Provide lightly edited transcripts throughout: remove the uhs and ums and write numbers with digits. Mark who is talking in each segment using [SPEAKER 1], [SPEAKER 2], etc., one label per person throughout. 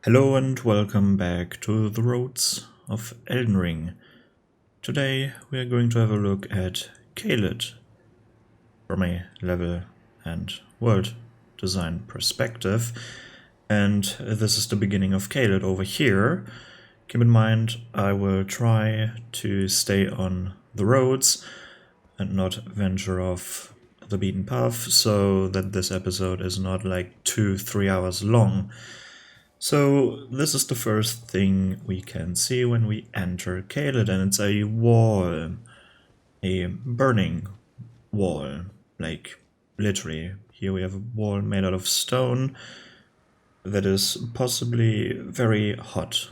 [SPEAKER 1] Hello and welcome back to the roads of Elden Ring. Today we are going to have a look at Caelid from a level and world design perspective. And this is the beginning of Caelid over here. Keep in mind I will try to stay on the roads and not venture off the beaten path so that this episode is not like 2-3 hours long. So this is the first thing we can see when we enter Caelid, and it's a wall, a burning wall, like literally. Here we have a wall made out of stone that is possibly very hot.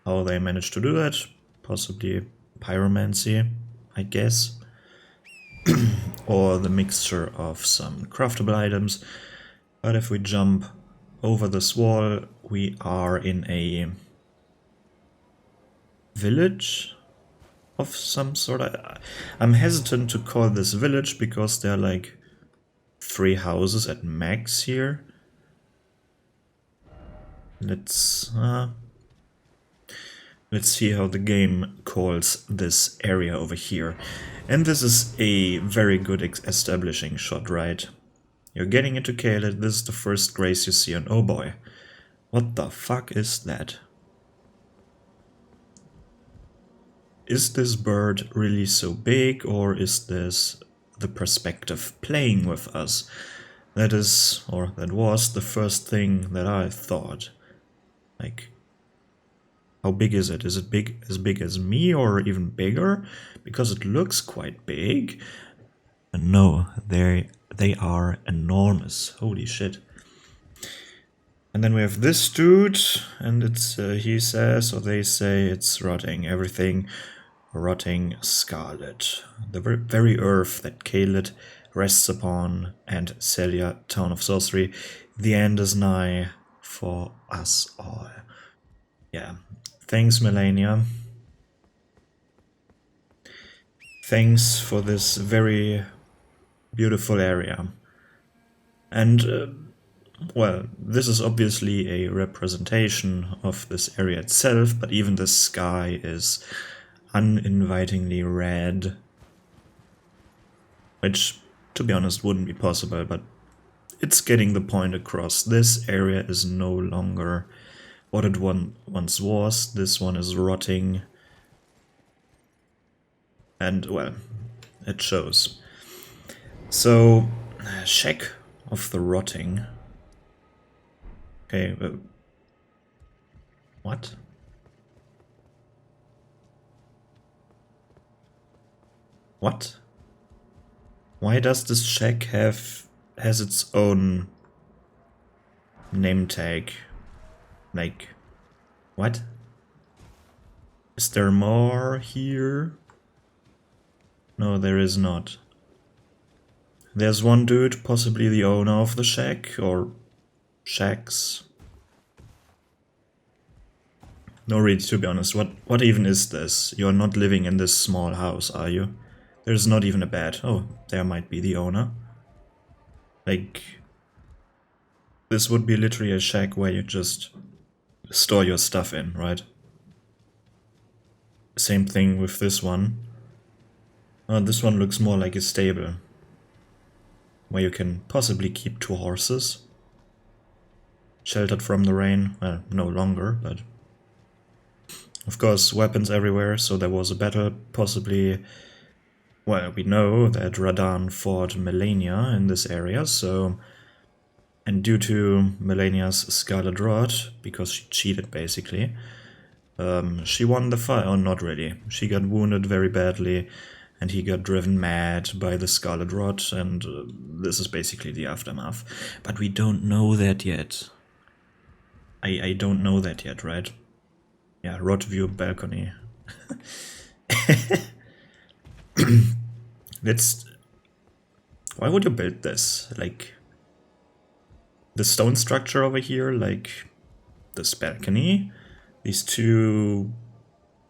[SPEAKER 1] How they managed to do that? Possibly pyromancy, I guess. Or the mixture of some craftable items. But if we jump over this wall, we are in a village of some sort. I'm hesitant to call this village because there are like 3 houses at max here. Let's see how the game calls this area over here. And this is a very good establishing shot, right? You're getting into Caelid, this is the first grace you see, and oh boy, what the fuck is that? Is this bird really so big, or is this the perspective playing with us? That is, or that was, the first thing that I thought. Like, how big is it? Is it as big as me, or even bigger? Because it looks quite big. And no, they are enormous. Holy shit. And then we have this dude, and it's he says, or they say, it's rotting. Everything rotting scarlet. The very earth that Caelid rests upon, and Celia, town of sorcery. The end is nigh for us all. Yeah. Thanks, Melania. Thanks for this very beautiful area. And, well, this is obviously a representation of this area itself, but even the sky is uninvitingly red. Which, to be honest, wouldn't be possible, but it's getting the point across. This area is no longer what it once was. This one is rotting. And, well, it shows. So, shack of the rotting. Okay, what? What? Why does this shack has its own name tag? Like, what? Is there more here? No, there is not. There's one dude, possibly the owner of the shack, or shacks. No, really, to be honest, what even is this? You're not living in this small house, are you? There's not even a bed. Oh, there might be the owner. Like, this would be literally a shack where you just store your stuff in, right? Same thing with this one. This one looks more like a stable, where you can possibly keep 2 horses. Sheltered from the rain. Well, no longer, but... Of course, weapons everywhere, so there was a battle, possibly... Well, we know that Radahn fought Melania in this area, so... And due to Melania's Scarlet Rod, because she cheated basically, she won the fight. Oh, not really. She got wounded very badly, and he got driven mad by the Scarlet Rod, and this is basically the aftermath. But we don't know that yet. I don't know that yet, right? Yeah, Rod View balcony. Let's... Why would you build this? Like... The stone structure over here, like... This balcony. These 2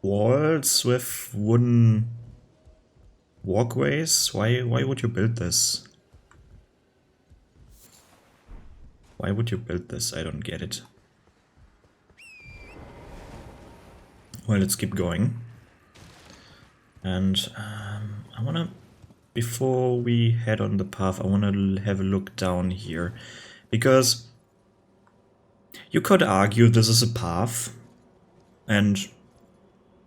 [SPEAKER 1] walls with wooden walkways. Why would you build this? Why would you build this? I don't get it. Well, let's keep going. And I wanna, before we head on the path, I wanna have a look down here. Because you could argue this is a path, and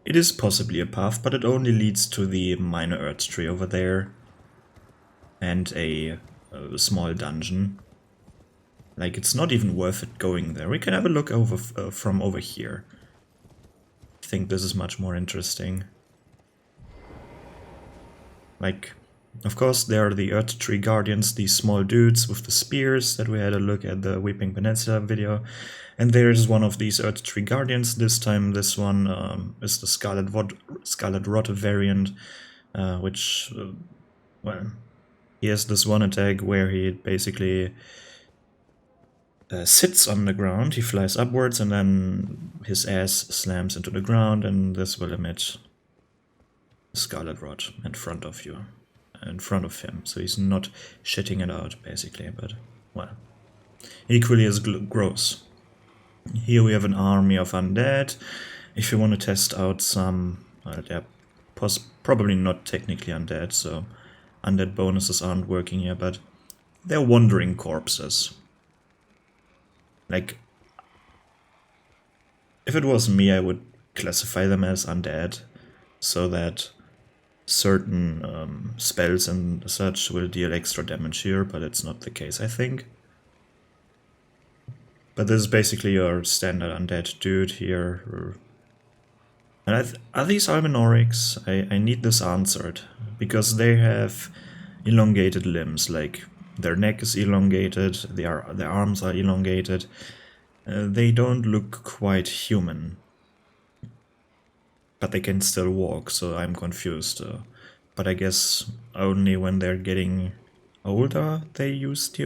[SPEAKER 1] it is possibly a path, but it only leads to the minor earth tree over there. And a small dungeon. Like, it's not even worth it going there. We can have a look over from over here. I think this is much more interesting. Like, of course, there are the Earth Tree Guardians, these small dudes with the spears that we had a look at the Weeping Peninsula video. And there's one of these Earth Tree Guardians. This time, this one is the Scarlet Rot variant, which, well, he has this one attack where he basically sits on the ground, he flies upwards, and then his ass slams into the ground, and this will emit Scarlet Rot in front of you, in front of him. So he's not shitting it out, basically, but, well, equally as gross. Here we have an army of undead. If you want to test out some, well, they're probably not technically undead, so undead bonuses aren't working here, but they're wandering corpses. Like, if it was me, I would classify them as undead, so that certain spells and such will deal extra damage here, but it's not the case, I think. But this is basically your standard undead dude here. And are these Almenorics? I need this answered, because they have elongated limbs, like their neck is elongated, their arms are elongated. They don't look quite human. But they can still walk, so I'm confused. But I guess only when they're getting older they use the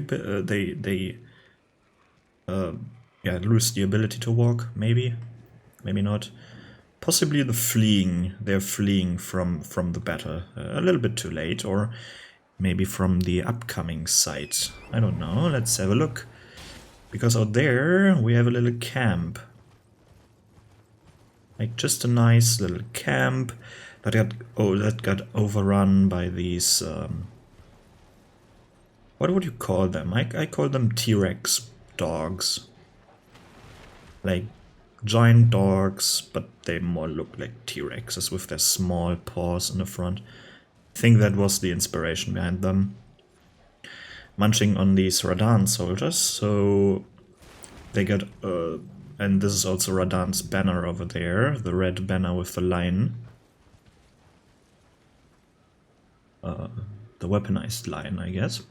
[SPEAKER 1] lose the ability to walk. Maybe not. Possibly they're fleeing from the battle a little bit too late, or maybe from the upcoming site. I don't know. Let's have a look. Because out there we have a little camp. Like, just a nice little camp that got overrun by these, what would you call them? I call them T-Rex dogs. Like, giant dogs, but they more look like T-Rexes with their small paws in the front. I think that was the inspiration behind them. Munching on these Radan soldiers, so they get, and this is also Radan's banner over there, the red banner with the line. The weaponized line, I guess.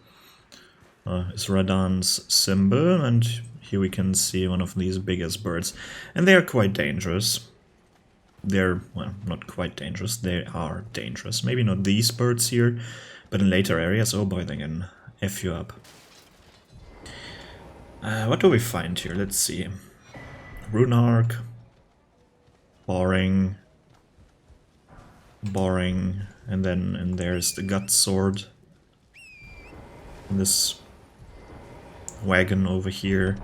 [SPEAKER 1] Is Radan's symbol, and here we can see one of these biggest birds. And they are quite dangerous. They're, well, not quite dangerous, they are dangerous. Maybe not these birds here, but in later areas, oh boy, they can F you up. What do we find here? Let's see. Rune Arc. Boring. And then there's the Gut Sword. And this wagon over here.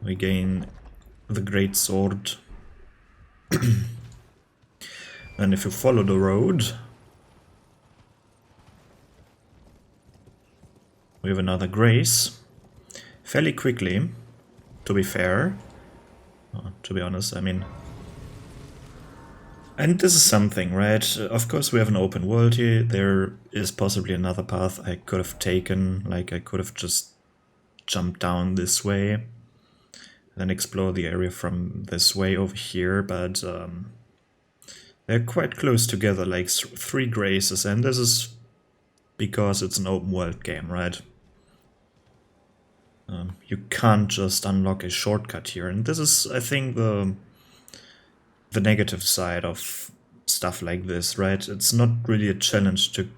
[SPEAKER 1] We gain the Great Sword. And if you follow the road, we have another Grace. Fairly quickly, to be fair. To be honest, I mean... And this is something, right? Of course we have an open world here. There is possibly another path I could have taken. Like, I could have just jumped down this way. Then explore the area from this way over here, but... they're quite close together, like 3 Graces, and this is because it's an open world game, right? You can't just unlock a shortcut here, and this is, I think, the negative side of stuff like this, right? It's not really a challenge to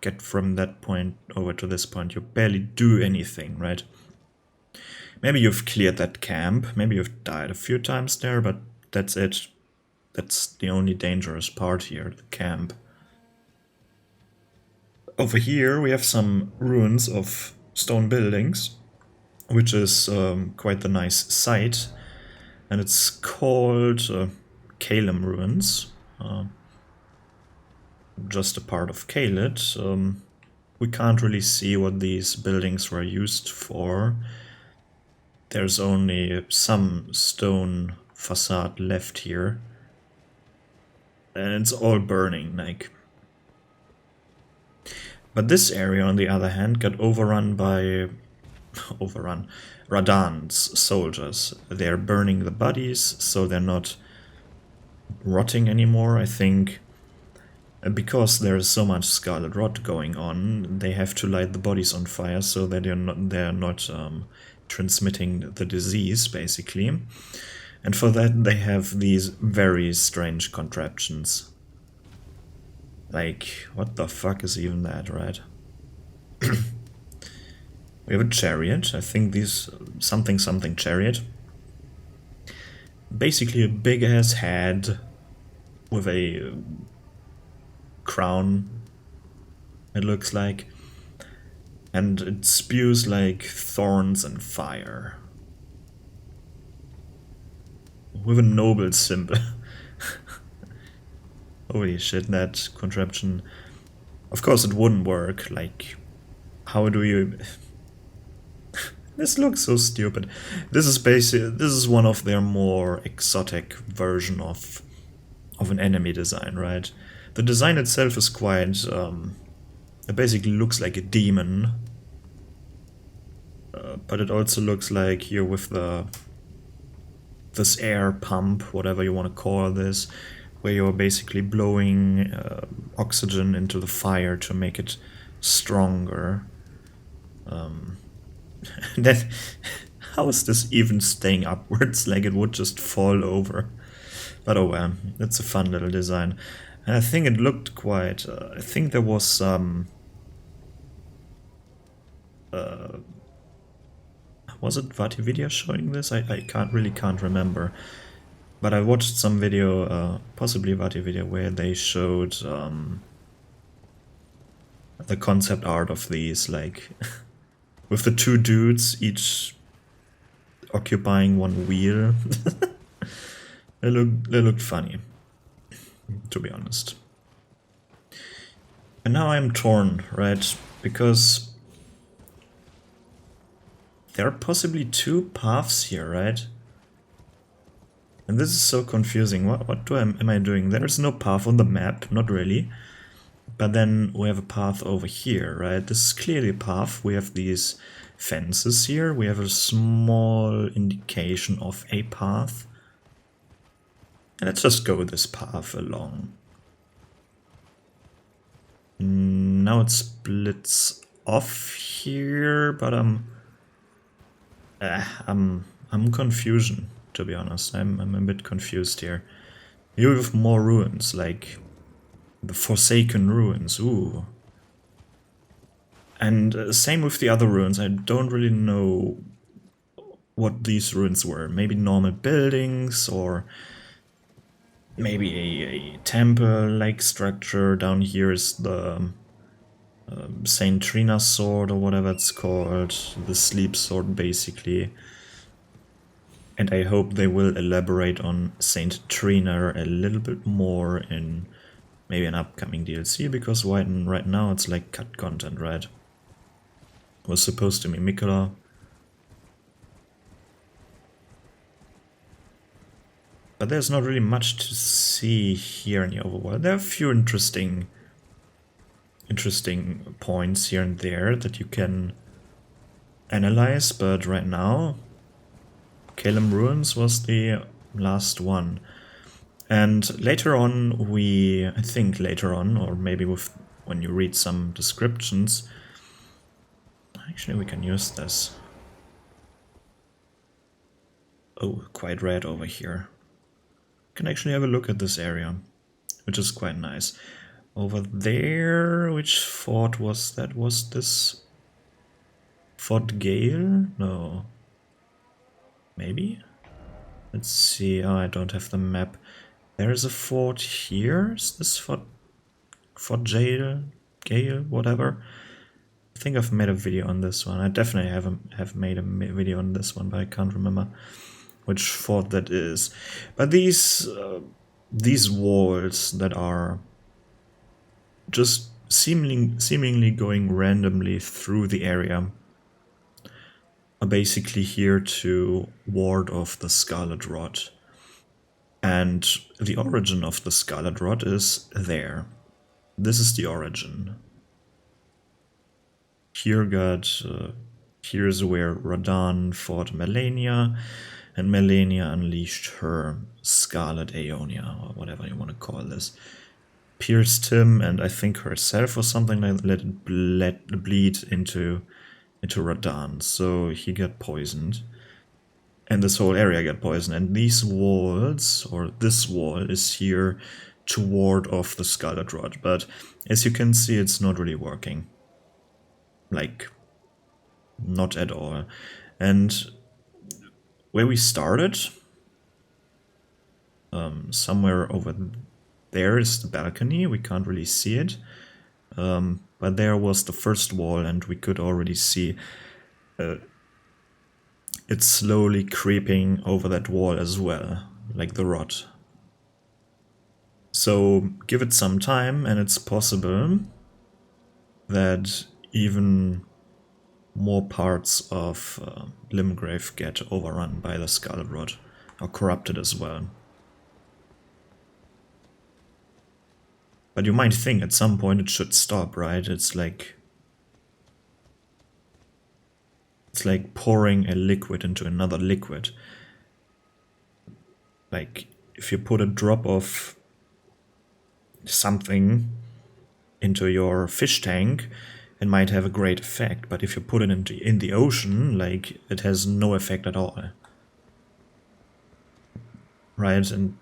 [SPEAKER 1] get from that point over to this point. You barely do anything, right? Maybe you've cleared that camp, maybe you've died a few times there, but that's it. That's the only dangerous part here, the camp. Over here we have some ruins of stone buildings, which is quite the nice sight. And it's called Caelid ruins, just a part of Caelid. We can't really see what these buildings were used for. There's only some stone facade left here. And it's all burning, like. But this area, on the other hand, got overrun by... Radahn's soldiers. They're burning the bodies, so they're not rotting anymore. I think because there's so much scarlet rot going on, they have to light the bodies on fire so that they're not transmitting the disease, basically. And for that they have these very strange contraptions. Like, what the fuck is even that, right? We have a chariot. I think these something chariot. Basically a big ass head with a crown, it looks like. And it spews like thorns and fire. With a noble symbol. Holy shit, that contraption. Of course it wouldn't work. Like, how do you... This looks so stupid. This is one of their more exotic version of an enemy design, right? The design itself is quite... it basically looks like a demon. But it also looks like you're with this air pump, whatever you want to call this, where you're basically blowing oxygen into the fire to make it stronger. Then, how is this even staying upwards? Like it would just fall over. But oh well, it's a fun little design. And I think it looked quite... I think there was some... was it VatiVidya showing this? I can't remember. But I watched some video, possibly VatiVidya, where they showed the concept art of these, like... with the two dudes, each occupying one wheel. They looked funny, to be honest. And now I'm torn, right? Because there are possibly two paths here, right? And this is so confusing. What am I doing? There's no path on the map, not really. But then we have a path over here, right? This is clearly a path. We have these fences here. We have a small indication of a path. And let's just go this path along. Now it splits off here, but I'm confusion, to be honest. I'm a bit confused here. You have more ruins, like the Forsaken ruins, ooh. And same with the other ruins. I don't really know what these ruins were. Maybe normal buildings, or maybe a temple-like structure. Down here is the Saint Trina's sword, or whatever it's called. The sleep sword, basically. And I hope they will elaborate on Saint Trina a little bit more in maybe an upcoming DLC, because right now it's like cut content, right? It was supposed to be Mikola. But there's not really much to see here in the overworld. There are a few interesting points here and there that you can analyze, but right now Caelid Ruins was the last one. And later on, I think later on, or maybe when you read some descriptions, actually we can use this. Oh, quite red over here. Can actually have a look at this area, which is quite nice. Over there, which fort was that? Was this Fort Gale? No. Maybe? Let's see. Oh, I don't have the map. There is a fort here. Is this Fort Gale, whatever? I think I've made a video on this one. I definitely have made a video on this one, but I can't remember which fort that is. But these these walls that are just seemingly going randomly through the area are basically here to ward off the Scarlet Rot. And the origin of the Scarlet Rot is there. This is the origin. Here's where Radahn fought Melania, and Melania unleashed her Scarlet Aeonia, or whatever you want to call this. Pierced him, and I think herself or something, like let it bleed into Radahn, so he got poisoned. And this whole area got poisoned, and these walls, or this wall, is here to ward off the Scarlet Rot, but as you can see, it's not really working. Like, not at all. And where we started, somewhere over there is the balcony. We can't really see it, but there was the first wall, and we could already see it's slowly creeping over that wall as well, like the rot. So give it some time, and it's possible that even more parts of Limgrave get overrun by the Scarlet Rot, or corrupted as well. But you might think at some point it should stop, right? It's like pouring a liquid into another liquid. Like if you put a drop of something into your fish tank, it might have a great effect, but if you put it in the ocean, like, it has no effect at all. Right? And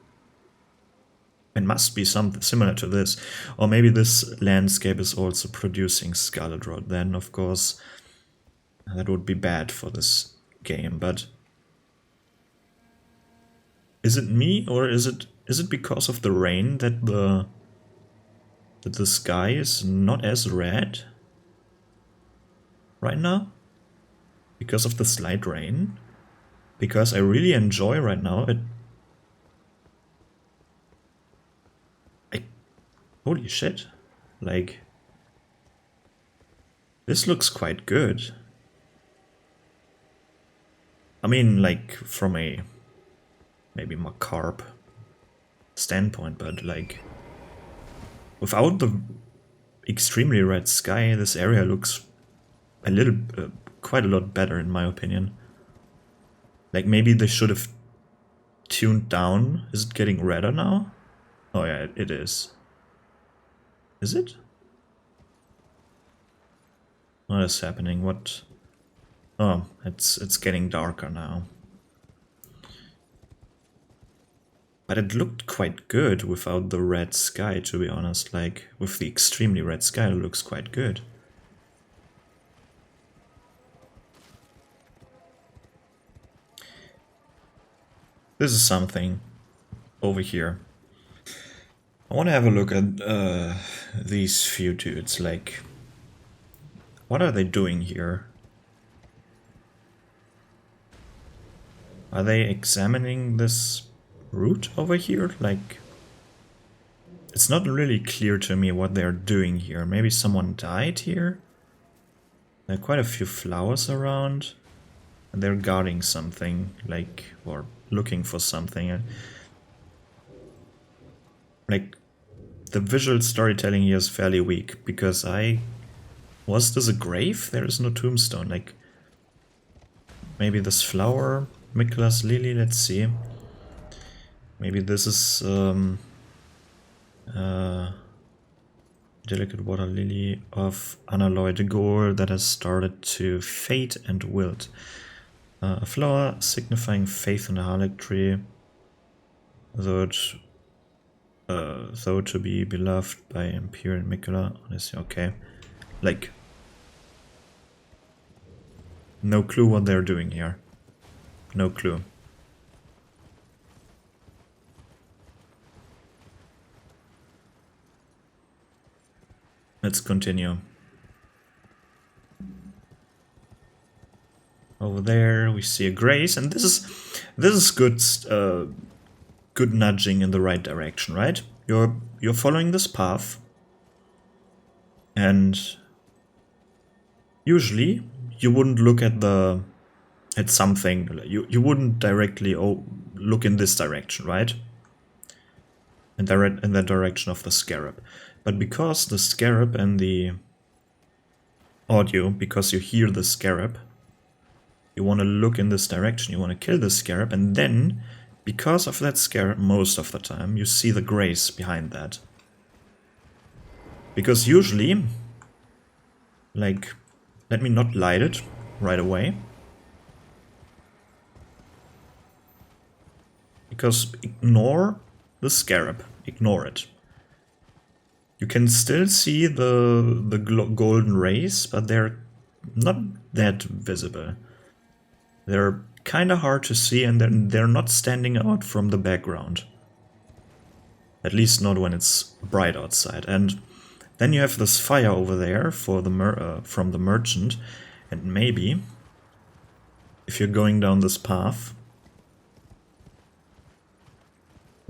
[SPEAKER 1] it must be something similar to this. Or maybe this landscape is also producing Scarlet Rot. Then, of course, that would be bad for this game, but is it me, or is it because of the rain that the sky is not as red right now? Because of the slight rain? Because I really enjoy right now it. Holy shit. Like, this looks quite good. I mean, like, from a maybe macabre standpoint, but like, without the extremely red sky, this area looks a little, quite a lot better in my opinion. Like, maybe they should have tuned down. Is it getting redder now? Oh yeah, it is. Is it? What is happening? What? Oh, it's getting darker now. But it looked quite good without the red sky, to be honest. Like, with the extremely red sky, it looks quite good. This is something over here. I want to have a look at these few dudes. Like, what are they doing here? Are they examining this route over here? Like, it's not really clear to me what they're doing here. Maybe someone died here? There are quite a few flowers around. And they're guarding something, like, or looking for something. Like, the visual storytelling here is fairly weak, because was this a grave? There is no tombstone. Like, maybe this flower, Miklas lily, let's see. Maybe this is delicate water lily of unalloyed gold that has started to fade and wilt. A flower signifying faith in the harlotry, though to be beloved by Imperial Mikula. Okay, like, no clue what they're doing here. No clue. Let's continue. Over there we see a grace, and this is good good nudging in the right direction, right? You're following this path, and usually you wouldn't look at something. You wouldn't directly look in this direction, right? In the direction of the scarab. But because the scarab and the audio, because you hear the scarab, you want to look in this direction, you want to kill the scarab, and then, because of that scarab, most of the time, you see the grace behind that. Because usually, like, let me not light it right away. Because ignore the scarab, ignore it. You can still see the golden rays, but they're not that visible. They're kind of hard to see, and they're not standing out from the background. At least not when it's bright outside. And then you have this fire over there for the from the merchant, and maybe if you're going down this path,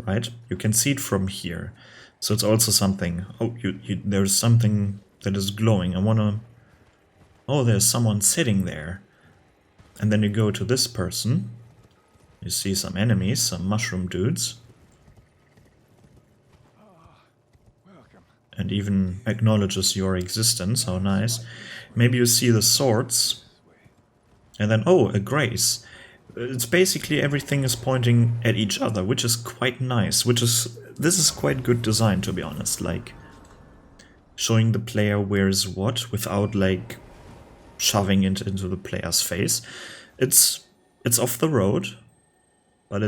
[SPEAKER 1] right, you can see it from here. So it's also something. Oh, there's something that is glowing. I wanna. Oh, there's someone sitting there. And then you go to this person. You see some enemies, some mushroom dudes. And even acknowledges your existence. How nice. Maybe you see the swords. And then, oh, a grace. It's basically everything is pointing at each other, which is quite nice. This is quite good design, to be honest. Like, showing the player where is what without, like, shoving it into the player's face. It's off the road, but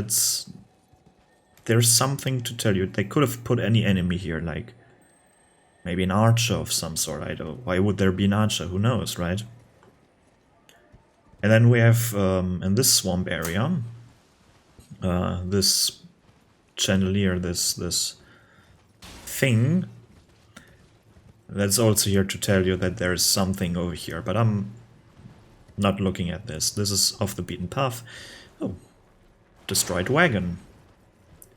[SPEAKER 1] there's something to tell you. They could have put any enemy here, like maybe an archer of some sort. I don't. Why would there be an archer? Who knows, right? And then we have in this swamp area this chandelier, this thing that's also here to tell you that there is something over here. But I'm not looking at this. This is off the beaten path. Oh, destroyed wagon.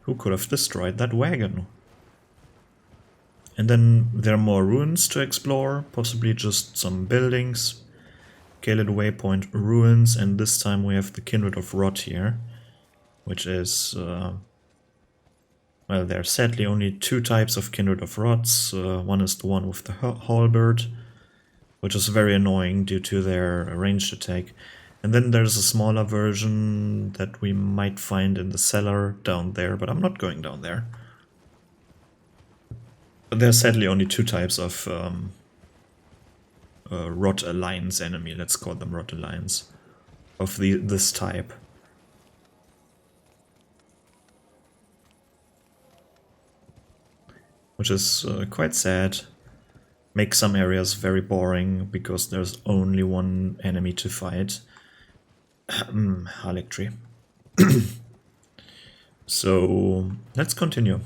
[SPEAKER 1] Who could have destroyed that wagon? And then there are more ruins to explore, possibly just some buildings. Caelid Waypoint ruins, and this time we have the Kindred of Rot here, which is, well, there are sadly only two types of Kindred of Rots. One is the one with the halberd, which is very annoying due to their ranged attack. And then there's a smaller version that we might find in the cellar down there, but I'm not going down there. But there are sadly only two types of Rot Alliance enemy, let's call them Rot Alliance, of this type. Which is quite sad. Makes some areas very boring because there's only one enemy to fight. Harlech. So let's continue.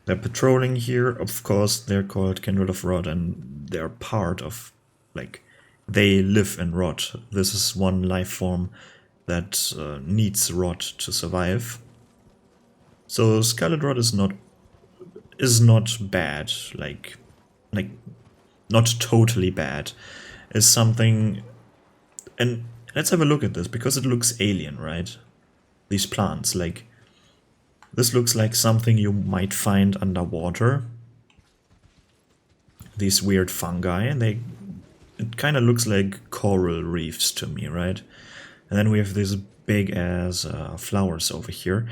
[SPEAKER 1] They're patrolling here, of course. They're called Kindred of Rot, and they're part of, like, they live in Rot. This is one life form that needs Rot to survive. So Scarlet Rot is not bad, like not totally bad. Is something, and let's have a look at this because it looks alien, right? These plants, like, this looks like something you might find underwater. These weird fungi, and it kind of looks like coral reefs to me, right? And then we have these big ass flowers over here,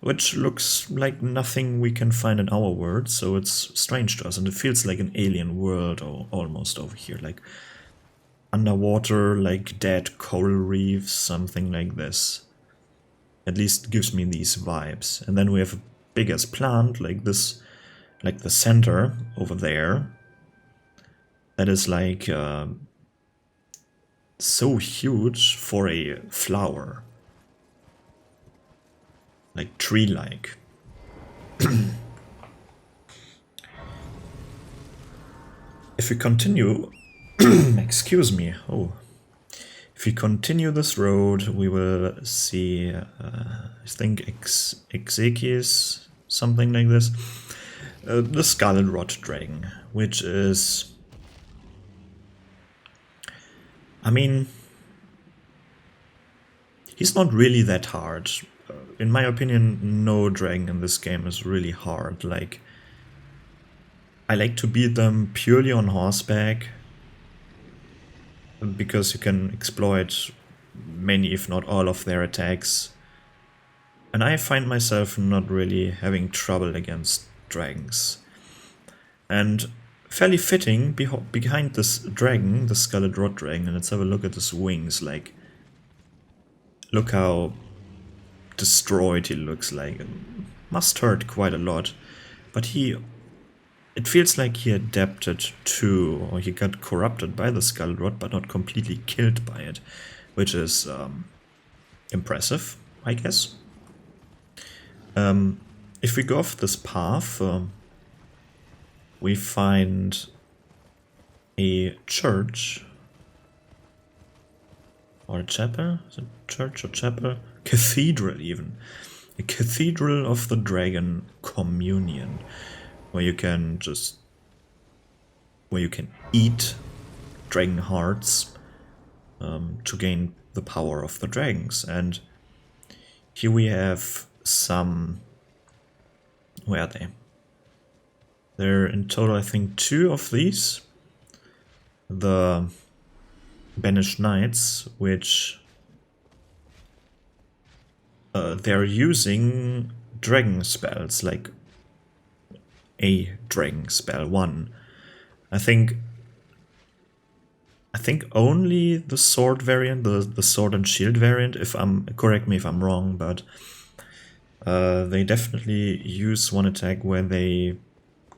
[SPEAKER 1] which looks like nothing we can find in our world, so it's strange to us, and it feels like an alien world almost over here, like underwater, like dead coral reefs, something like this. At least gives me these vibes. And then we have a big ass plant like this, like the center over there. That is like so huge for a flower. Like tree-like. If we continue, excuse me, if we continue this road, we will see, I think, Exekias, something like this. The Scarlet Rot Dragon, which is... I mean... he's not really that hard. In my opinion, no dragon in this game is really hard. Like, I like to beat them purely on horseback, because you can exploit many, if not all, of their attacks. And I find myself not really having trouble against dragons. And fairly fitting, behind this dragon, the Scarlet Rot Dragon, and let's have a look at his wings. Like, look how destroyed he looks like. It must hurt quite a lot. But it feels like he adapted to, or he got corrupted by the Scarlet Rot, but not completely killed by it, which is impressive, I guess. If we go off this path, we find a church, or a chapel. Is it church or chapel? Cathedral, even. A Cathedral of the Dragon Communion, where you can eat dragon hearts to gain the power of the dragons. And here we have some... where are they? There are in total, I think, 2 of these. The Banished Knights, which they're using dragon spells, like a dragon spell, one. I think only the sword variant, the sword and shield variant, correct me if I'm wrong, but they definitely use one attack where they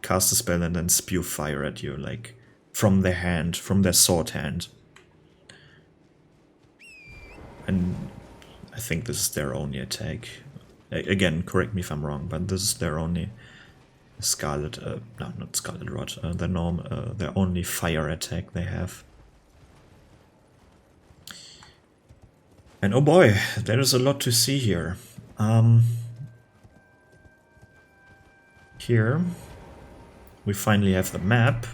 [SPEAKER 1] cast a spell and then spew fire at you, like from their hand, from their sword hand. And I think this is their only attack. Again, correct me if I'm wrong, but this is their only Scarlet, no, not Scarlet Rot, their only fire attack they have. And oh boy, there is a lot to see here. Here we finally have the map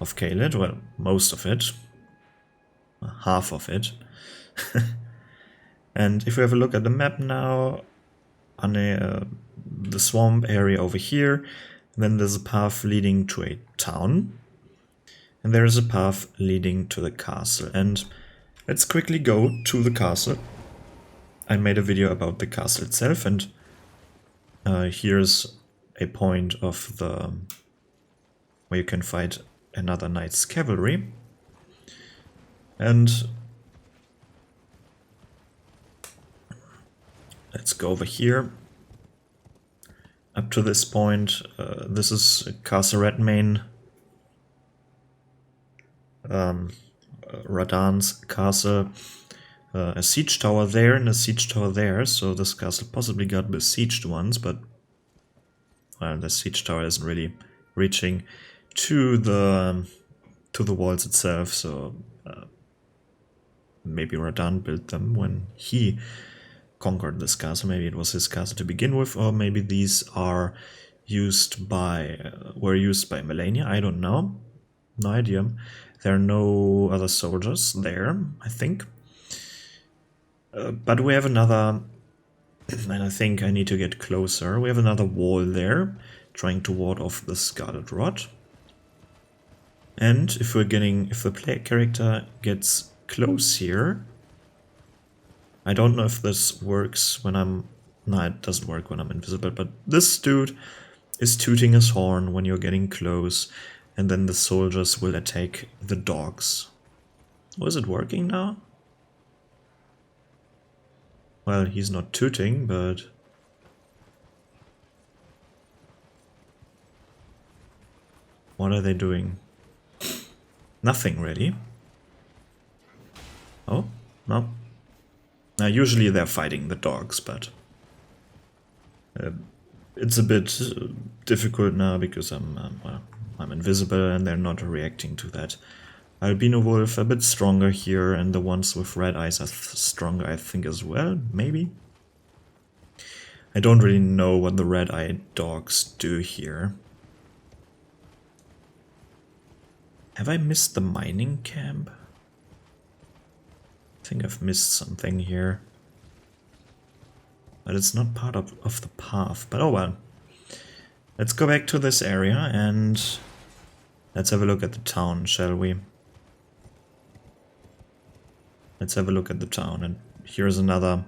[SPEAKER 1] of Caelid, well, most of it, half of it. And if we have a look at the map now, on the swamp area over here, then there's a path leading to a town, and there is a path leading to the castle. And let's quickly go to the castle. I made a video about the castle itself, and here's a point of the where you can fight another knight's cavalry. And let's go over here. Up to this point, this is Castle Redmane, Radahn's castle. A siege tower there and a siege tower there, so this castle possibly got besieged once, but well, the siege tower isn't really reaching to the walls itself, so maybe Radahn built them when he conquered this castle. Maybe it was his castle to begin with, or maybe these are were used by Melania. I don't know, no idea. There are no other soldiers there, I think. But we have another, and I think I need to get closer. We have another wall there, trying to ward off the Scarlet Rot. And if the player character gets close here, I don't know if this works when no, it doesn't work when I'm invisible, but this dude is tooting his horn when you're getting close, and then the soldiers will attack the dogs. Oh, is it working now? Well, he's not tooting, but... what are they doing? Nothing, really. Oh, no. Now, usually they're fighting the dogs, but... it's a bit difficult now because I'm invisible and they're not reacting to that Albino wolf a bit stronger here, and the ones with red eyes are stronger, I think, as well, maybe? I don't really know what the red-eyed dogs do here. Have I missed the mining camp? I think I've missed something here. But it's not part of the path, but oh well. Let's go back to this area and let's have a look at the town, shall we? Let's have a look at the town, and here's another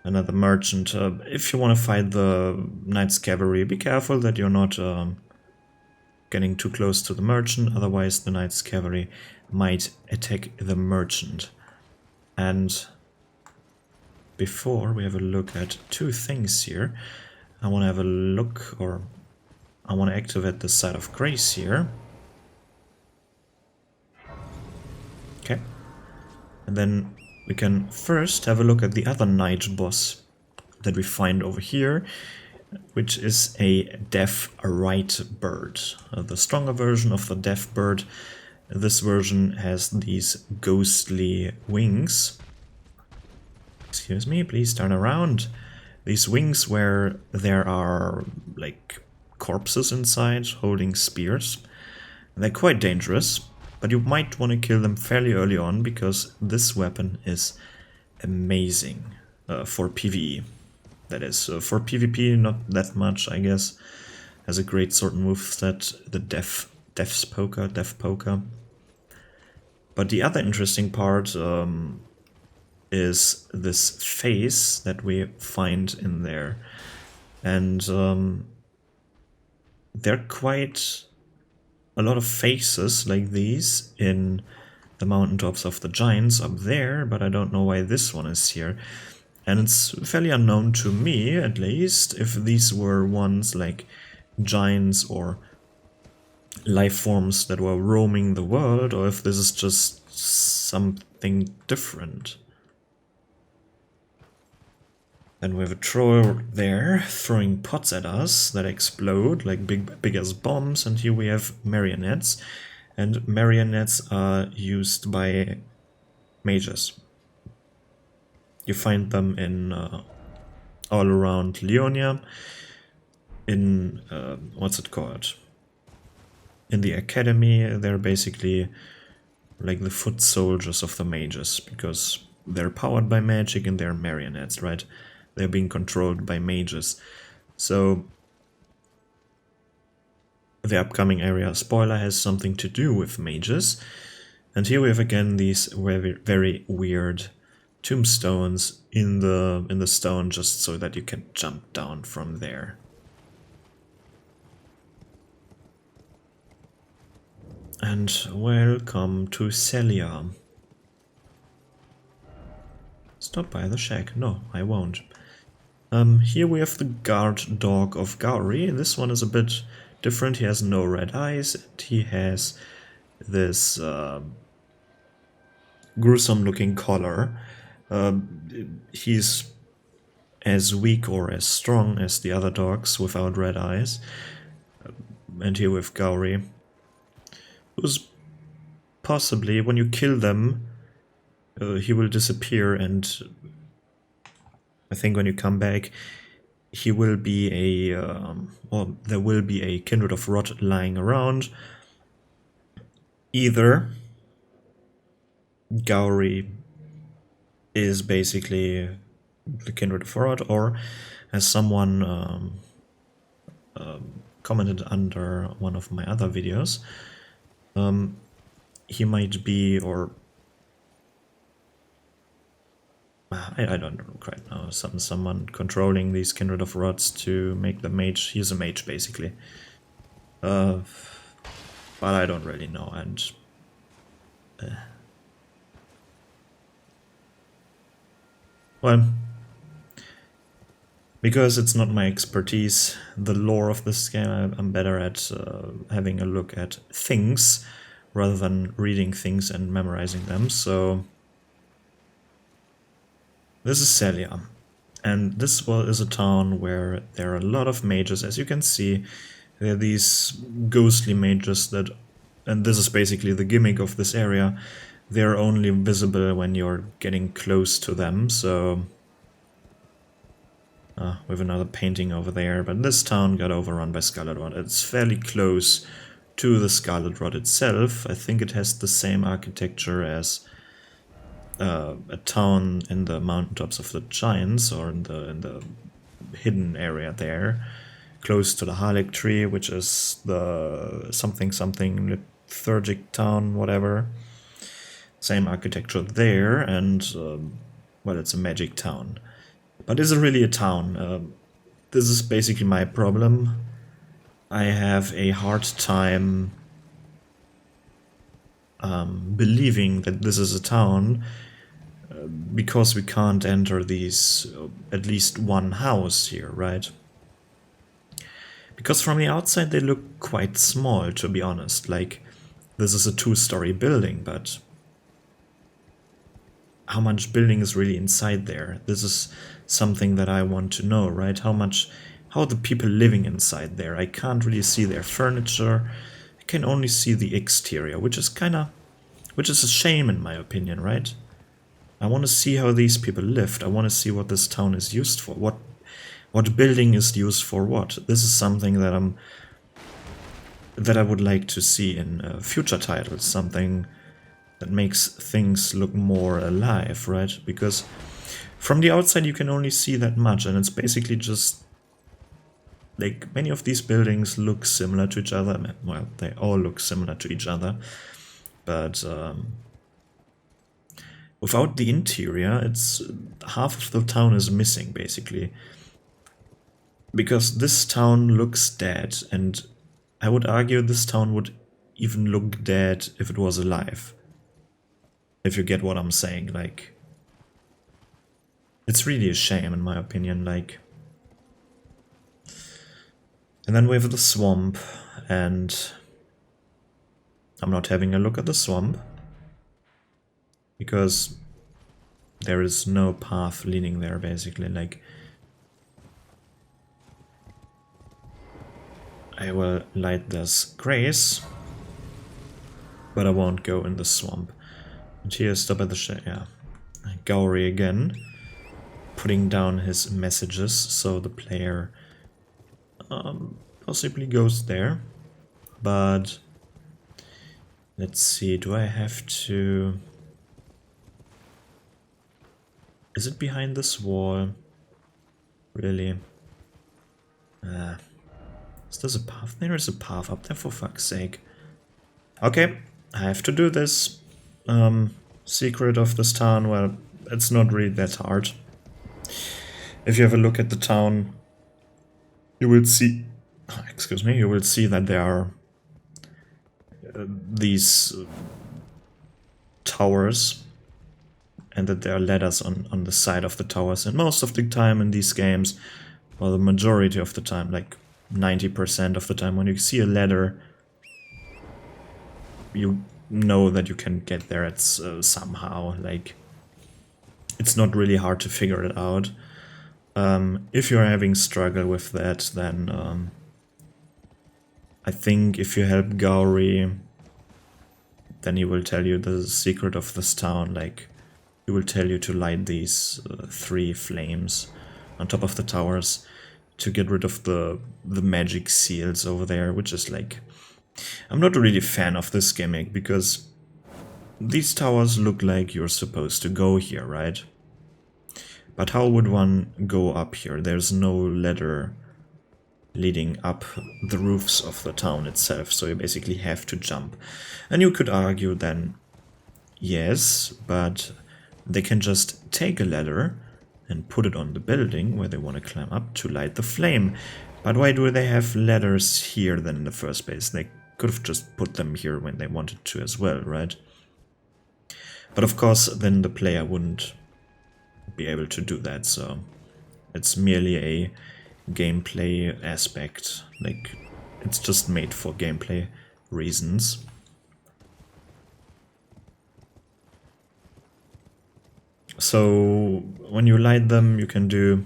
[SPEAKER 1] merchant. If you want to fight the Knight's Cavalry, be careful that you're not getting too close to the merchant, otherwise the Knight's Cavalry might attack the merchant. And before we have a look at two things here, I want to have a look, or I want to activate the Site of Grace here. Okay. And then we can first have a look at the other knight boss that we find over here, which is a deaf right bird. The stronger version of the deaf bird. This version has these ghostly wings. Excuse me, please turn around. These wings where there are like corpses inside holding spears. They're quite dangerous, but you might want to kill them fairly early on because this weapon is amazing for PvE. That is, for PvP not that much, I guess. Has a great sword moveset, the Death Poker. But the other interesting part is this face that we find in there. And there are quite a lot of faces like these in the mountaintops of the giants up there, but I don't know why this one is here. And it's fairly unknown to me, at least, if these were ones like giants or life forms that were roaming the world, or if this is just something different. And we have a troll there throwing pots at us that explode like big as bombs, and here we have marionettes. And marionettes are used by mages. You find them in all around Leonia, in what's it called? In the academy. They're basically like the foot soldiers of the mages, because they're powered by magic and they're marionettes, right? They're being controlled by mages. So the upcoming area spoiler has something to do with mages. And here we have again these very weird tombstones in the stone, just so that you can jump down from there. And welcome to Celia. Stop by the shack. No, I won't. Here we have the guard dog of Gowry. This one is a bit different. He has no red eyes. He has this gruesome looking collar. He's as weak or as strong as the other dogs without red eyes. And here with Gowry, who's possibly, when you kill them, he will disappear, and I think when you come back, he will be a, or there will be a Kindred of Rot lying around. Either Gowry is basically the Kindred of Rot, or as someone commented under one of my other videos, he might be, or I don't know quite now, someone controlling these Kindred of Rots to make the mage. He's a mage basically, but I don't really know. And well, because it's not my expertise, the lore of this game, I'm better at having a look at things rather than reading things and memorizing them. So this is Celia, and this is a town where there are a lot of mages. As you can see, there are these ghostly mages that and this is basically the gimmick of this area, they're only visible when you're getting close to them, so... we have another painting over there, but this town got overrun by Scarlet Rot. It's fairly close to the Scarlet Rot itself. I think it has the same architecture as a town in the mountaintops of the Giants, or in the hidden area there, close to the Harlech tree, which is the something liturgic town, whatever. Same architecture there, and well, it's a magic town. But is it really a town? This is basically my problem. I have a hard time believing that this is a town, because we can't enter these, at least one house here, right? Because from the outside they look quite small, to be honest. Like, this is a 2-story building, but how much building is really inside there? This is something that I want to know, right? How are the people living inside there? I can't really see their furniture. I can only see the exterior, which is a shame in my opinion, right? I want to see how these people lived. I want to see what this town is used for. What building is used for what. This is something that I would like to see in future titles. Something that makes things look more alive, right? Because from the outside you can only see that much, and it's basically just... like, many of these buildings look similar to each other. Well, they all look similar to each other. But without the interior, it's half of the town is missing, basically. Because this town looks dead, and I would argue this town would even look dead if it was alive. If you get what I'm saying, like... it's really a shame, in my opinion, like... And then we have the swamp, and... I'm not having a look at the swamp, because there is no path leading there, basically. Like, I will light this grace, but I won't go in the swamp. And here, stop at the yeah. Gowry again, putting down his messages, so the player possibly goes there. But let's see, do I have to... is it behind this wall? Really? Is there a path? There is a path up there, for fuck's sake. Okay, I have to do this. Secret of this town, well, it's not really that hard. If you have a look at the town, you will see... excuse me, you will see that there are these towers, and that there are ladders on the side of the towers. And most of the time in these games, well, the majority of the time, like 90% of the time, when you see a ladder, you know that you can get there somehow. Like, it's not really hard to figure it out. If you're having struggle with that, then I think if you help Gowry, then he will tell you the secret of this town. Like, he will tell you to light these 3 flames on top of the towers to get rid of the magic seals over there, which is like... I'm not really a fan of this gimmick, because these towers look like you're supposed to go here, right? But how would one go up here? There's no ladder leading up the roofs of the town itself, so you basically have to jump. And you could argue then, yes, but they can just take a ladder and put it on the building where they want to climb up to light the flame. But why do they have ladders here then in the first place? They could have just put them here when they wanted to as well, right? But of course, then the player wouldn't be able to do that, so it's merely a gameplay aspect. Like, it's just made for gameplay reasons. So when you light them, you can do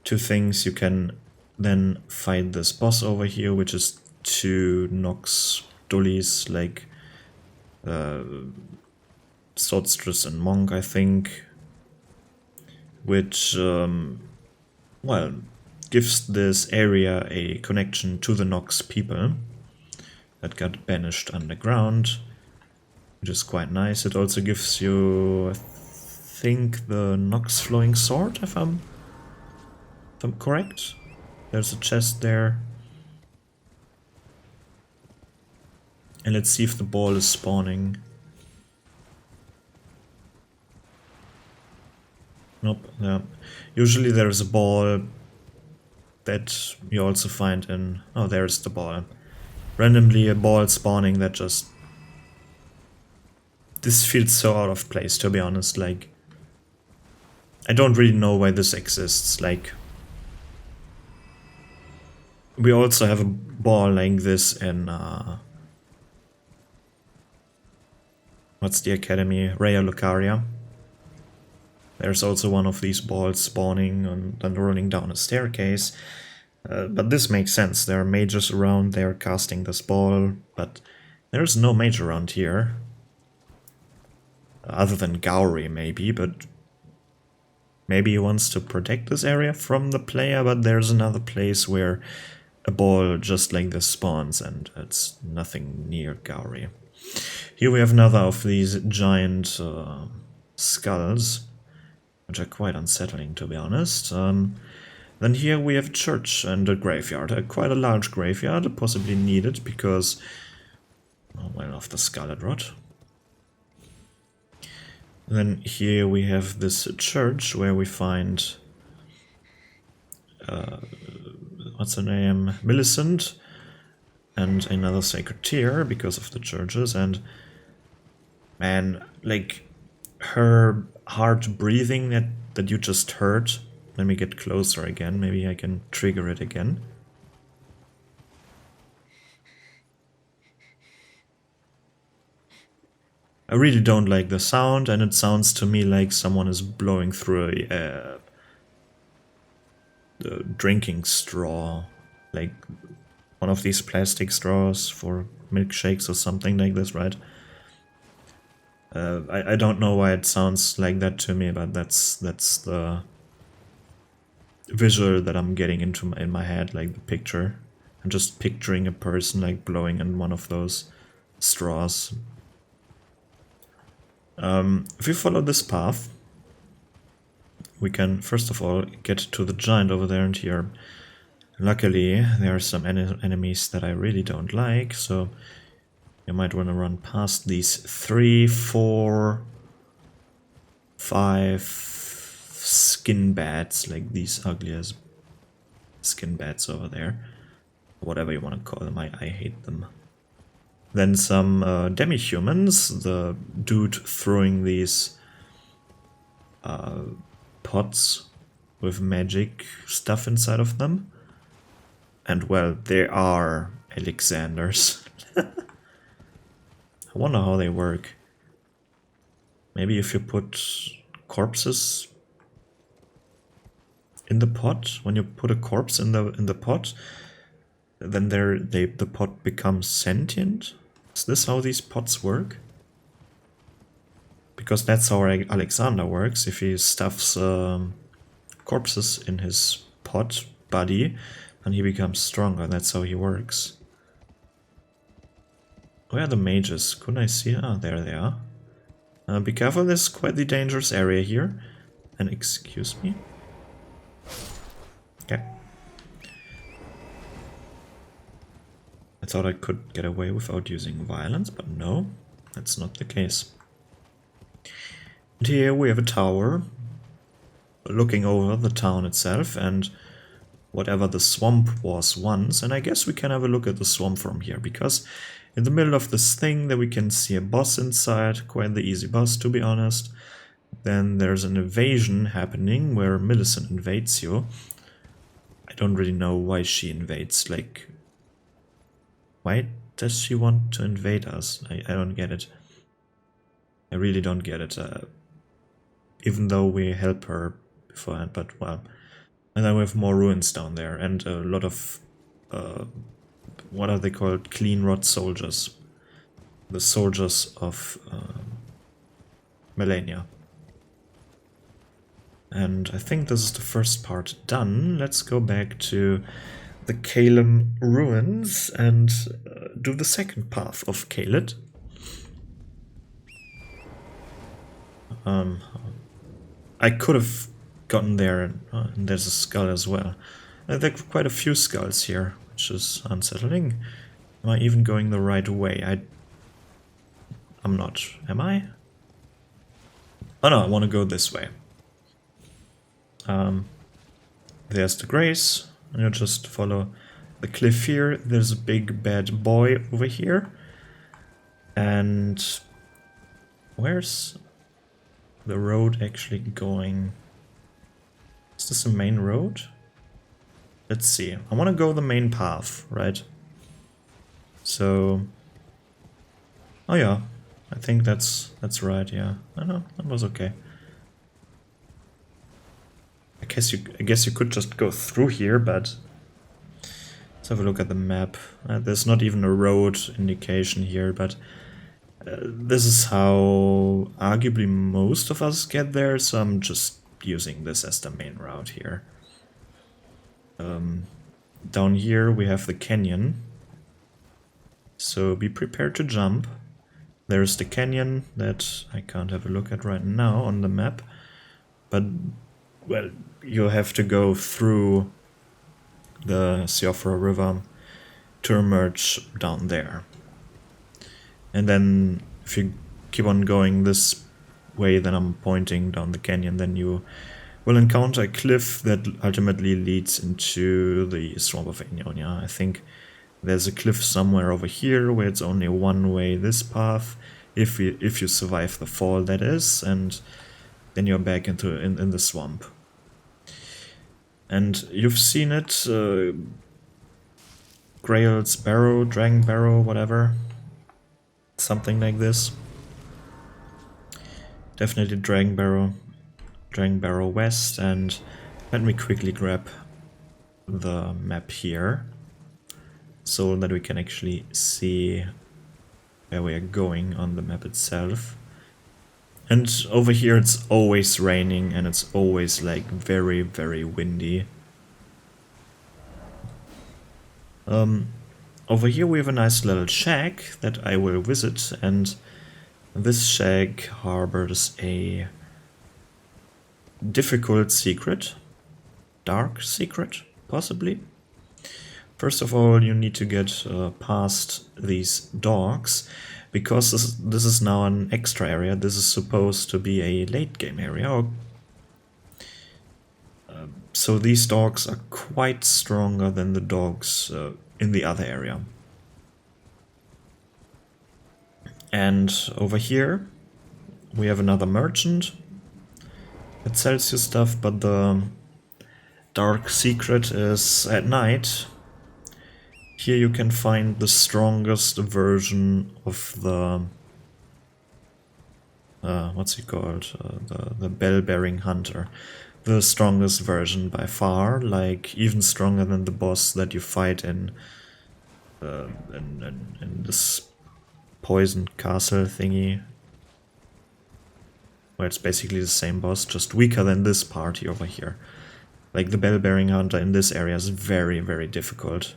[SPEAKER 1] 2 things. You can then fight this boss over here, which is 2 Nox dullies like Swordstress and Monk, I think, which, well, gives this area a connection to the Nox people that got banished underground, which is quite nice. It also gives you, I think, the Nox flowing sword, if I'm correct. There's a chest there. And let's see if the ball is spawning. Nope, yeah. Usually there's a ball that you also find in... Oh, there's the ball. Randomly a ball spawning that just... This feels so out of place, to be honest. Like, I don't really know why this exists. Like, we also have a ball like this in... what's the academy? Raya Lucaria. There's also one of these balls spawning and rolling down a staircase. But this makes sense. There are mages around there casting this ball, but there's no mage around here. Other than Gowry, maybe, but maybe he wants to protect this area from the player, but there's another place where a ball just like this spawns, and it's nothing near Gowry. Here we have another of these giant skulls, which are quite unsettling, to be honest. Then here we have a church and a graveyard, quite a large graveyard, possibly needed because, oh, well, of the Scarlet Rot. Then here we have this church where we find, what's her name, Millicent, and another sacred tear because of the churches, and man, like, her heart breathing that you just heard. Let me get closer again, maybe I can trigger it again. I really don't like the sound, and it sounds to me like someone is blowing through a drinking straw, like one of these plastic straws for milkshakes or something like this, right? I don't know why it sounds like that to me, but that's the visual that I'm getting into in my head, like the picture. I'm just picturing a person like blowing in one of those straws. If we follow this path, we can first of all get to the giant over there, and here luckily there are some enemies that I really don't like, so you might want to run past these 3, 4, 5 skin bats, like these ugly as skin bats over there. Whatever you want to call them, I hate them. Then some demi-humans, the dude throwing these pots with magic stuff inside of them. And well, they are Alexanders. I wonder how they work. Maybe if you put corpses in the pot, when you put a corpse in the pot, then the pot becomes sentient? Is this how these pots work? Because that's how Alexander works. If he stuffs corpses in his pot body, then he becomes stronger. That's how he works. Where are the mages? Couldn't I see? Ah, there they are. Be careful, this is quite the dangerous area here. And excuse me. Okay. I thought I could get away without using violence, but no, that's not the case. And here we have a tower looking over the town itself and whatever the swamp was once, and I guess we can have a look at the swamp from here, because in the middle of this thing that we can see a boss inside, quite the easy boss to be honest. Then there's an invasion happening where Millicent invades you. I don't really know why she invades, like... Why does she want to invade us? I don't get it. I really don't get it. Even though we help her beforehand, but well. And then we have more ruins down there and a lot of... what are they called? Clean rot soldiers. the soldiers of Melania. And I think this is the first part done. Let's go back to the Caelid ruins and do the second path of Caelid. I could have gotten there, and there's a skull as well. There are quite a few skulls here, which is unsettling. Am I even going the right way? I'm not. Am I? Oh no, I want to go this way. There's the grace, and you just follow the cliff here. There's a big bad boy over here. And where's the road actually going? Is this the main road? Let's see. I want to go the main path, right? So, oh yeah, I think that's right. Yeah, I know that was okay. I guess you could just go through here, but let's have a look at the map. There's not even a road indication here, but this is how arguably most of us get there, so I'm just using this as the main route here. Down here we have the canyon, so be prepared to jump. There's the canyon that I can't have a look at right now on the map, but well, you have to go through the Siofra River to emerge down there. And then if you keep on going this way that I'm pointing down the canyon, then you will encounter a cliff that ultimately leads into the Swamp of Ignonia. I think there's a cliff somewhere over here where it's only one way this path, if you survive the fall, that is, and then you're back in the swamp. And you've seen it, Caelid's Barrow, Dragon Barrow, whatever. Something like this. Definitely Dragon Barrow West, and let me quickly grab the map here so that we can actually see where we are going on the map itself. And over here it's always raining and it's always like very, very windy. Over here we have a nice little shack that I will visit, and this shack harbors a difficult secret, dark secret, possibly. First of all, you need to get past these dogs, because this is now an extra area. This is supposed to be a late game area. So these dogs are quite stronger than the dogs in the other area. And over here we have another merchant that sells you stuff, but the dark secret is at night. Here you can find the strongest version of the what's it called? The bell-bearing hunter. The strongest version by far, like even stronger than the boss that you fight in this poisoned castle thingy, where it's basically the same boss, just weaker than this party over here. Like the bell-bearing hunter in this area is very, very difficult.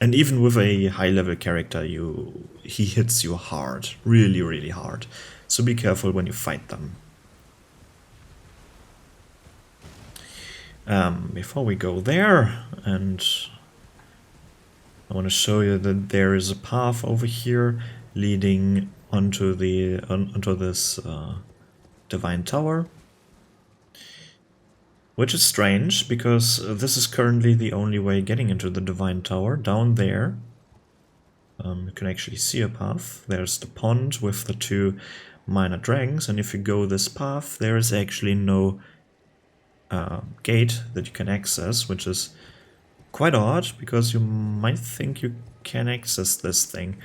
[SPEAKER 1] And even with a high-level character, he hits you hard, really, really hard. So be careful when you fight them. Before we go there, and I want to show you that there is a path over here leading onto this divine tower, which is strange because this is currently the only way getting into the divine tower. Down there, you can actually see a path. There's the pond with the two minor dragons, and if you go this path, there is actually no gate that you can access, which is quite odd, because you might think you can access this thing.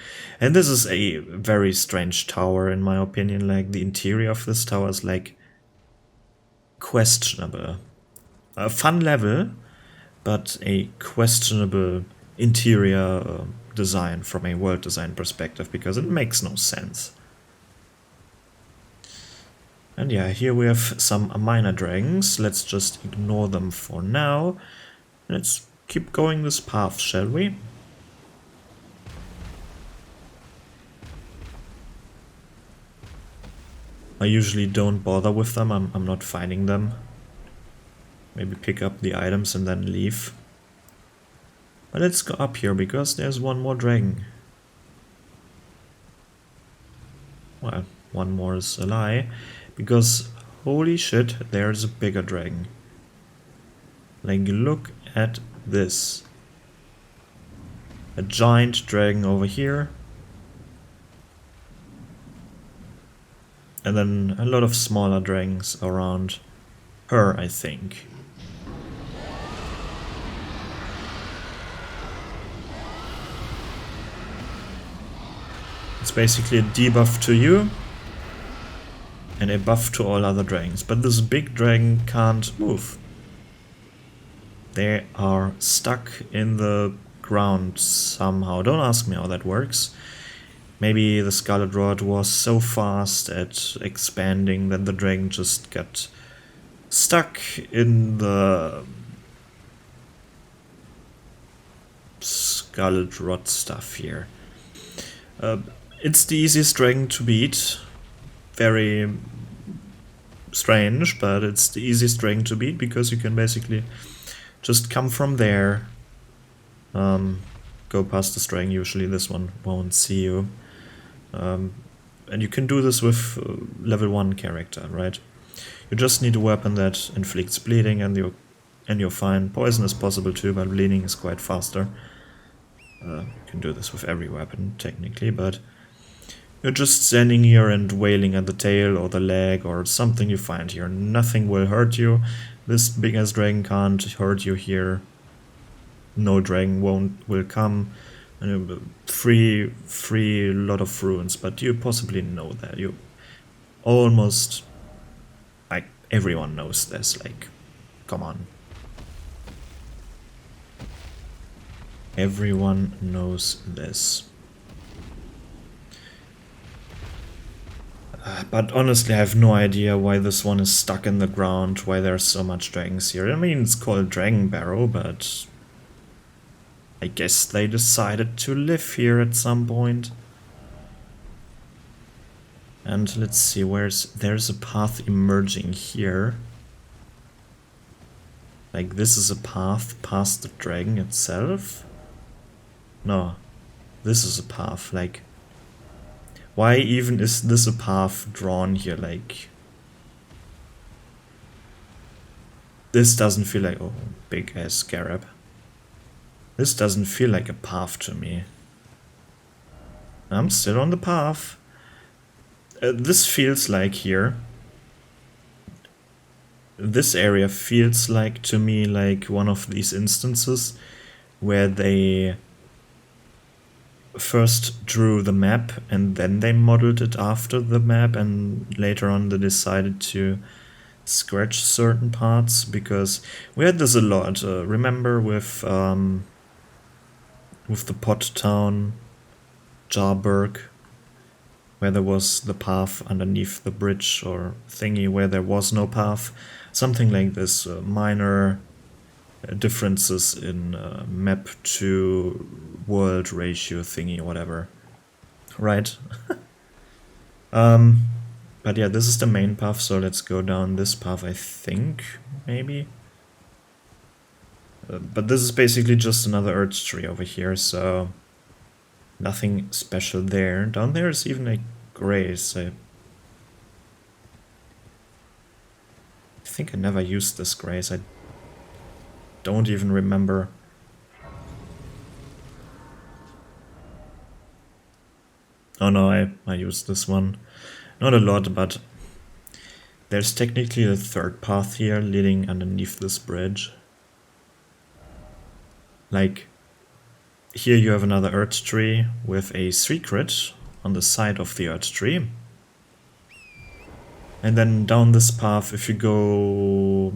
[SPEAKER 1] And this is a very strange tower, in my opinion. Like, the interior of this tower is like questionable. A fun level, but a questionable interior design from a world design perspective, because it makes no sense. And yeah, here we have some minor dragons. Let's just ignore them for now. Let's keep going this path, shall we? I usually don't bother with them, I'm not fighting them. Maybe pick up the items and then leave. But let's go up here, because there's one more dragon. Well, one more is a lie, because holy shit, there's a bigger dragon. Like, look at this. A giant dragon over here. And then a lot of smaller dragons around her, I think. It's basically a debuff to you and a buff to all other dragons. But this big dragon can't move. They are stuck in the ground somehow. Don't ask me how that works. Maybe the Caelid Rod was so fast at expanding that the dragon just got stuck in the Caelid Rod stuff here. It's the easiest dragon to beat. Very strange, but it's the easiest dragon to beat, because you can basically just come from there, go past this dragon. Usually this one won't see you. And you can do this with level 1 character, right? You just need a weapon that inflicts bleeding, and you're fine. Poison is possible too, but bleeding is quite faster. You can do this with every weapon, technically, but you're just standing here and wailing at the tail or the leg or something you find here. Nothing will hurt you. This big-ass dragon can't hurt you here. No dragon will come. Free lot of runes, but you possibly know that. You almost, like, everyone knows this, like, come on. Everyone knows this. But honestly, I have no idea why this one is stuck in the ground, why there's so much dragons here. I mean, it's called Dragon Barrow, but I guess they decided to live here at some point. And let's see, there's a path emerging here. Like, this is a path past the dragon itself? No, this is a path, like, why even is this a path drawn here? Like, this doesn't feel like, oh, big ass scarab. This doesn't feel like a path to me. I'm still on the path. This feels like here. This area feels like, to me, like one of these instances where they first drew the map and then they modeled it after the map, and later on they decided to scratch certain parts, because we had this a lot. Remember with the pot town, Jarburg, where there was the path underneath the bridge or thingy where there was no path. Something like this, minor differences in map to world ratio thingy, whatever. Right? But yeah, this is the main path, so let's go down this path, I think, maybe. But this is basically just another Earth tree over here, so nothing special there. Down there is even a grace. I think I never used this grace. I don't even remember. Oh no, I used this one. Not a lot, but there's technically a third path here leading underneath this bridge. Like, here you have another Earth tree with a secret on the side of the Earth tree. And then down this path, if you go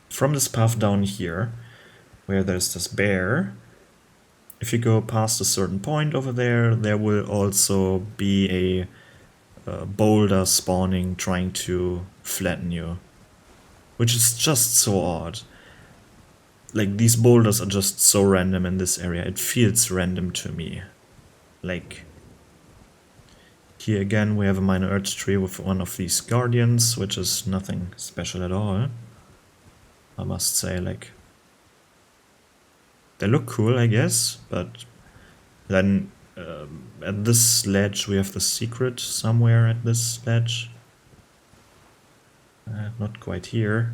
[SPEAKER 1] from this path down here, where there's this bear, if you go past a certain point over there, there will also be a boulder spawning trying to flatten you. Which is just so odd. Like, these boulders are just so random in this area. It feels random to me. Like, here again we have a minor earth tree with one of these guardians, which is nothing special at all. I must say, like, they look cool, I guess, but then at this ledge we have the secret somewhere at this ledge. Not quite here.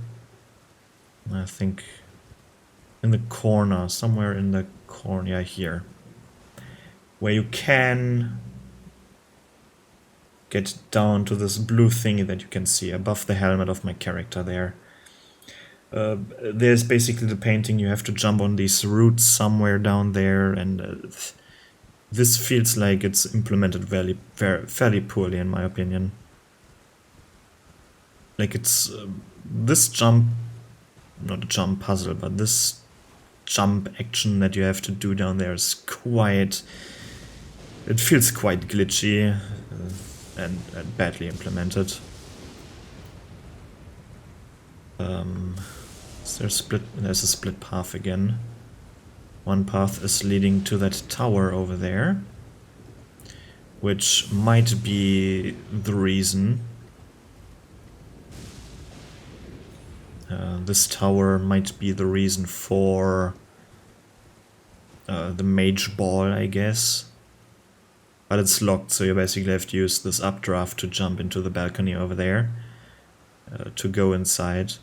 [SPEAKER 1] I think in the corner, somewhere in the corner, yeah, here. Where you can get down to this blue thingy that you can see above the helmet of my character there. There's basically the painting, you have to jump on these roots somewhere down there, and this feels like it's implemented fairly poorly in my opinion. Like, it's this jump, not a jump puzzle, but this jump action that you have to do down there is quite, it feels quite glitchy and badly implemented. There's a split path again. One path is leading to that tower over there, which might be the reason. This tower might be the reason for the mage ball, I guess. But it's locked, so you basically have to use this updraft to jump into the balcony over there to go inside.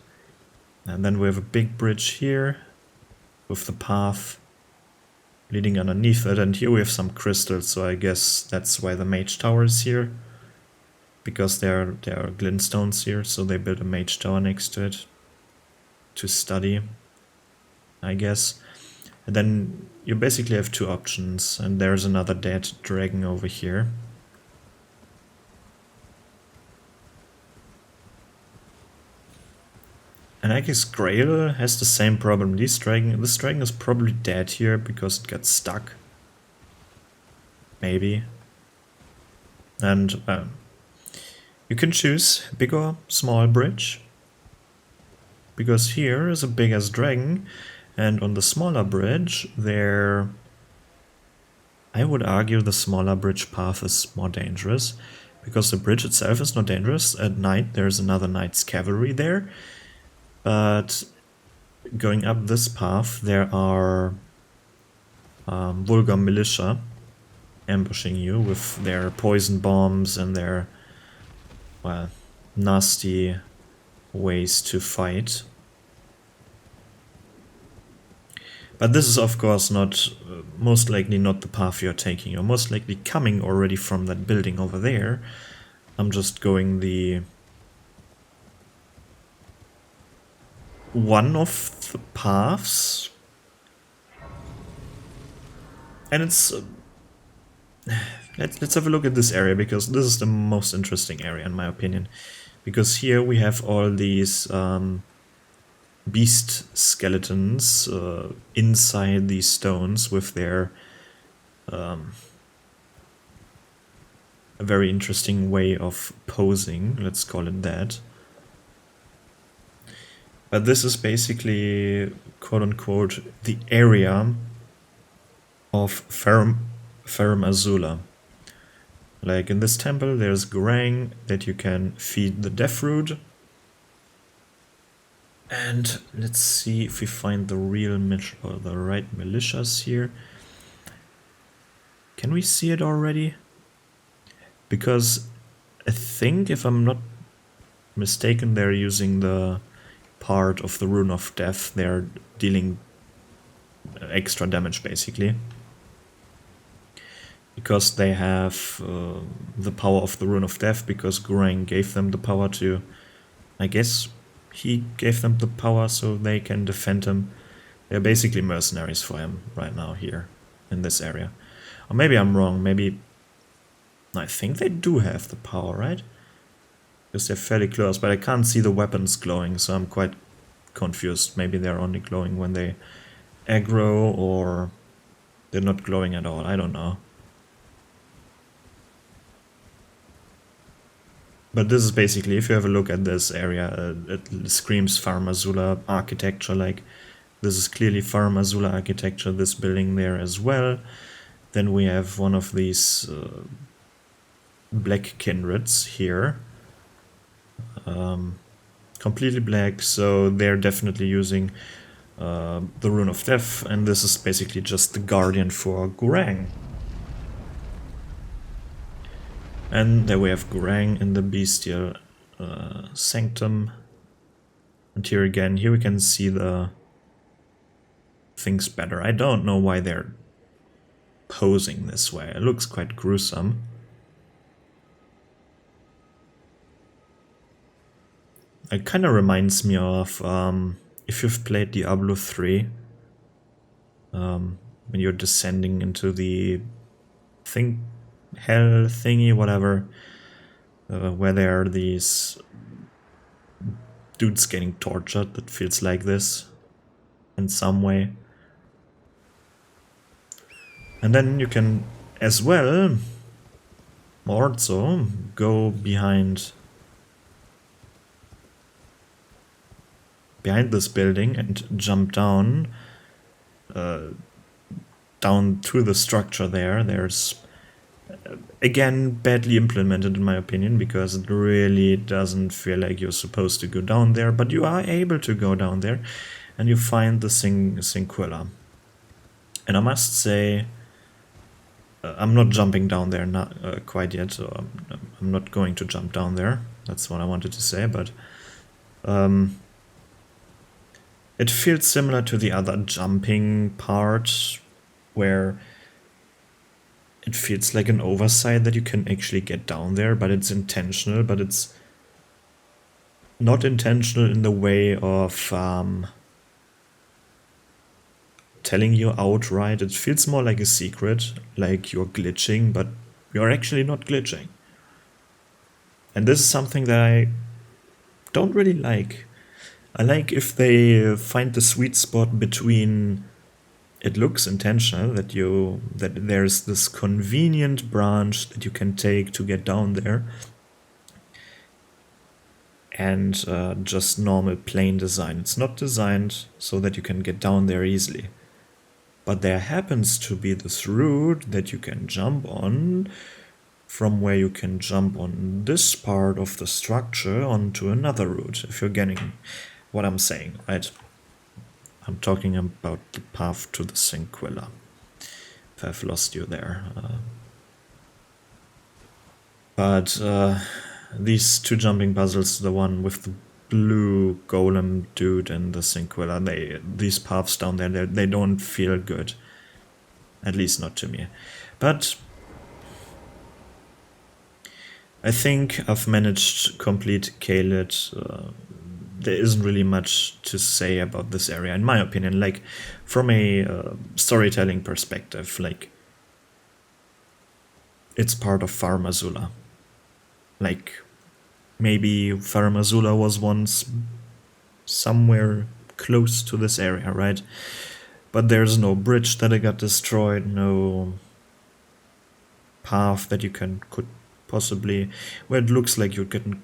[SPEAKER 1] And then we have a big bridge here with the path leading underneath it, and here we have some crystals, so I guess that's why the mage tower is here. Because there are glintstones here, so they built a mage tower next to it to study, I guess. And then you basically have two options, and there's another dead dragon over here. And I guess Grail has the same problem. This dragon is probably dead here because it got stuck. Maybe. And you can choose big or small bridge. Because here is a big ass dragon, and on the smaller bridge there, I would argue the smaller bridge path is more dangerous. Because the bridge itself is not dangerous. At night there's another knight's cavalry there. But going up this path, there are vulgar militia ambushing you with their poison bombs and their, well, nasty ways to fight. But this is of course not, most likely not the path you're taking. You're most likely coming already from that building over there. I'm just going the one of the paths, and it's let's have a look at this area, because this is the most interesting area in my opinion, because here we have all these beast skeletons inside these stones with their a very interesting way of posing, let's call it that. But this is basically, quote-unquote, the area of Farum Azula. Like in this temple, there's Gorang that you can feed the death root. And let's see if we find the real or the right militias here. Can we see it already? Because I think, if I'm not mistaken, they're using the part of the Rune of Death. They're dealing extra damage basically, because they have the power of the Rune of Death, because Gorang gave them the power to, I guess he gave them the power so they can defend him. They're basically mercenaries for him right now here in this area. Or maybe I'm wrong, maybe I think they do have the power, right? Because they're fairly close, but I can't see the weapons glowing, so I'm quite confused. Maybe they're only glowing when they aggro, or They're not glowing at all, I don't know. But this is basically, if you have a look at this area, it screams Farm Azula architecture. Like, this is clearly Farm Azula architecture, this building there as well. Then we have one of these black kindreds here. Completely black, so they're definitely using the Rune of Death, and this is basically just the guardian for Gurang. And there we have Gurang in the bestial sanctum. And here again, here we can see the things better. I don't know why they're posing this way. It looks quite gruesome. It kind of reminds me of, if you've played Diablo 3, when you're descending into the hell thingy, whatever, where there are these dudes getting tortured. That feels like this in some way. And then you can as well also go behind this building and jump down to the structure there. There's again badly implemented in my opinion, because it really doesn't feel like you're supposed to go down there, but you are able to go down there and you find the Sinquilla. And I must say, I'm not jumping down there quite yet, so I'm not going to jump down there. That's what I wanted to say, but it feels similar to the other jumping part, where it feels like an oversight that you can actually get down there, but it's intentional, but it's not intentional in the way of telling you outright. It feels more like a secret, like you're glitching, but you're actually not glitching. And this is something that I don't really like. I like if they find the sweet spot between it looks intentional, that there's this convenient branch that you can take to get down there, and just normal plain design. It's not designed so that you can get down there easily. But there happens to be this route that you can jump on, from where you can jump on this part of the structure onto another route, if you're getting what I'm saying, right? I'm talking about the path to the Sinquilla, if I've lost you there. But these two jumping puzzles, the one with the blue golem dude and the Sinquilla, these paths down there, they don't feel good. At least not to me. But I think I've managed to complete Caelid. There isn't really much to say about this area, in my opinion. Like, from a storytelling perspective, like, it's part of Farm Azula. Like, maybe Farm Azula was once somewhere close to this area, right? But there's no bridge that got destroyed, no path that you could possibly, where it looks like you can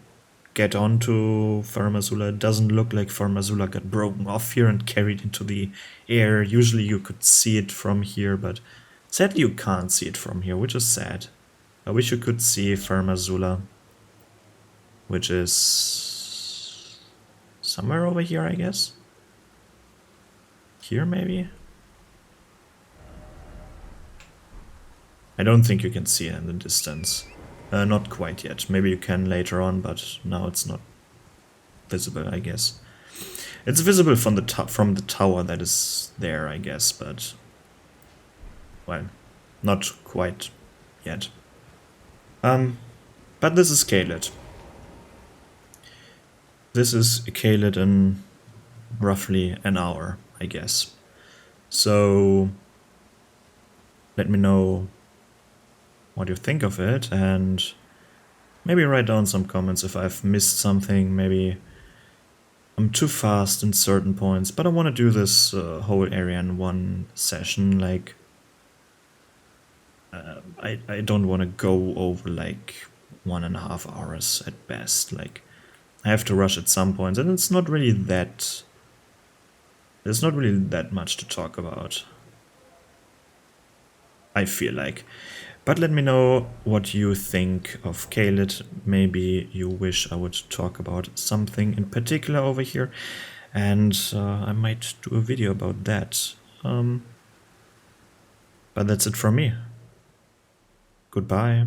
[SPEAKER 1] get onto Farm Azula. It doesn't look like Farm Azula got broken off here and carried into the air. Usually you could see it from here, but sadly you can't see it from here, which is sad. I wish you could see Farm Azula, which is somewhere over here, I guess. Here, maybe? I don't think you can see it in the distance. Not quite yet. Maybe you can later on, but now it's not visible, I guess. It's visible from the tower that is there, I guess, but well, not quite yet. But this is Caelid. This is Caelid in roughly an hour, I guess. So let me know what you think of it, and maybe write down some comments if I've missed something. Maybe I'm too fast in certain points, but I want to do this whole area in one session. Like, I don't want to go over like 1.5 hours at best. Like, I have to rush at some points, and it's not really that. There's not really that much to talk about, I feel like. But let me know what you think of Caelid. Maybe you wish I would talk about something in particular over here, and I might do a video about that. But that's it from me. Goodbye.